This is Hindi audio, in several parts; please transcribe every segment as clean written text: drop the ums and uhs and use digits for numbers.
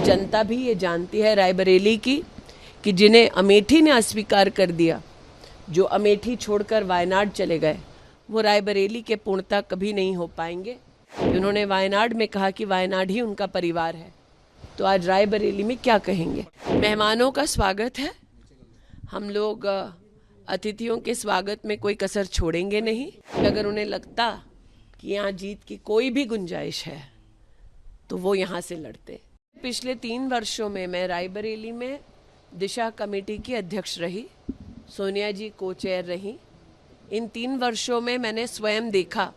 जनता भी ये जानती है रायबरेली की कि जिन्हें अमेठी ने अस्वीकार कर दिया, जो अमेठी छोड़कर वायनाड चले गए, वो रायबरेली के पूर्णता कभी नहीं हो पाएंगे। उन्होंने वायनाड में कहा कि वायनाड ही उनका परिवार है, तो आज रायबरेली में क्या कहेंगे। मेहमानों का स्वागत है, हम लोग अतिथियों के स्वागत में कोई कसर छोड़ेंगे नहीं। अगर उन्हें लगता कि यहाँ जीत की कोई भी गुंजाइश है तो वो यहाँ से लड़ते। पिछले 3 वर्षों में मैं रायबरेली में दिशा कमेटी की अध्यक्ष रही, सोनिया जी को-चेयर रही। इन 3 वर्षों में मैंने स्वयं देखा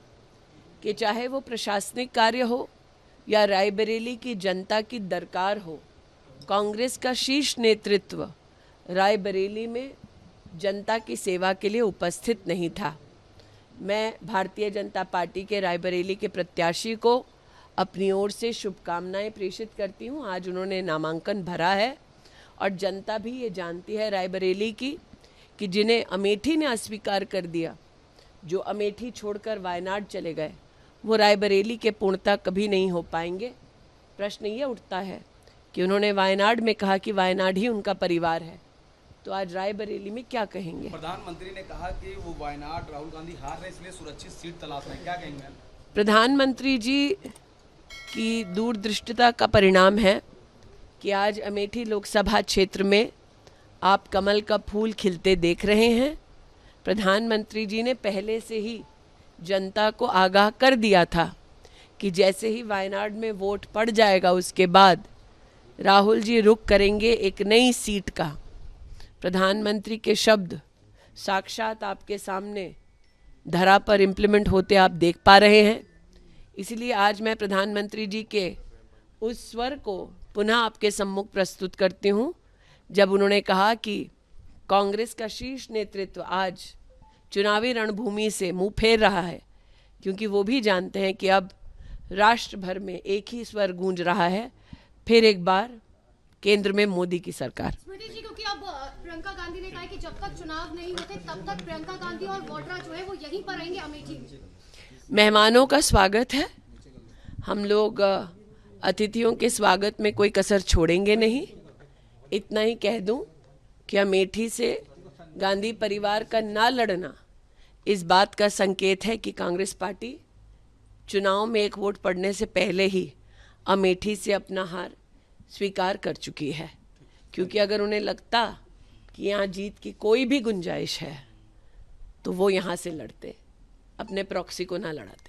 कि चाहे वो प्रशासनिक कार्य हो या रायबरेली की जनता की दरकार हो, कांग्रेस का शीर्ष नेतृत्व रायबरेली में जनता की सेवा के लिए उपस्थित नहीं था। मैं भारतीय जनता पार्टी के रायबरेली के प्रत्याशी को अपनी ओर से शुभकामनाएं प्रेषित करती हूं। आज उन्होंने नामांकन भरा है और जनता भी ये जानती है रायबरेली की कि जिन्हें अमेठी ने अस्वीकार कर दिया, जो अमेठी छोड़कर वायनाड चले गए, वो रायबरेली के पूर्णता कभी नहीं हो पाएंगे। प्रश्न ये उठता है कि उन्होंने वायनाड में कहा कि वायनाड ही उनका परिवार है, तो आज रायबरेली में क्या कहेंगे। प्रधानमंत्री ने कहा कि वो वायनाड राहुल गांधी हार रहे, इसलिए सुरक्षित सीट तलाश रहे हैं, क्या कहेंगे। प्रधानमंत्री जी की दूरदृष्टिता का परिणाम है कि आज अमेठी लोकसभा क्षेत्र में आप कमल का फूल खिलते देख रहे हैं। प्रधानमंत्री जी ने पहले से ही जनता को आगाह कर दिया था कि जैसे ही वायनाड में वोट पड़ जाएगा उसके बाद राहुल जी रुख करेंगे एक नई सीट का। प्रधानमंत्री के शब्द साक्षात आपके सामने धरा पर इम्प्लीमेंट होते आप देख पा रहे हैं। इसलिए आज मैं प्रधानमंत्री जी के उस स्वर को पुनः आपके सम्मुख प्रस्तुत करती हूँ जब उन्होंने कहा कि कांग्रेस का शीर्ष नेतृत्व आज चुनावी रणभूमि से मुंह फेर रहा है, क्योंकि वो भी जानते हैं कि अब राष्ट्र भर में एक ही स्वर गूंज रहा है, फिर एक बार केंद्र में मोदी की सरकार। स्मृति जी, क्योंकि अब प्रियंका गांधी ने कहा है कि जब तक चुनाव नहीं होते तब तक प्रियंका गांधी और वाड्रा जो है वो यहीं पर रहेंगे अमेठी में। मेहमानों का स्वागत है, हम लोग अतिथियों के स्वागत में कोई कसर छोड़ेंगे नहीं। इतना ही कह दूं कि अमेठी से गांधी परिवार का ना लड़ना इस बात का संकेत है कि कांग्रेस पार्टी चुनाव में एक वोट पड़ने से पहले ही अमेठी से अपना हार स्वीकार कर चुकी है। क्योंकि अगर उन्हें लगता कि यहाँ जीत की कोई भी गुंजाइश है तो वो यहाँ से लड़ते, अपने प्रॉक्सी को ना लड़ाते।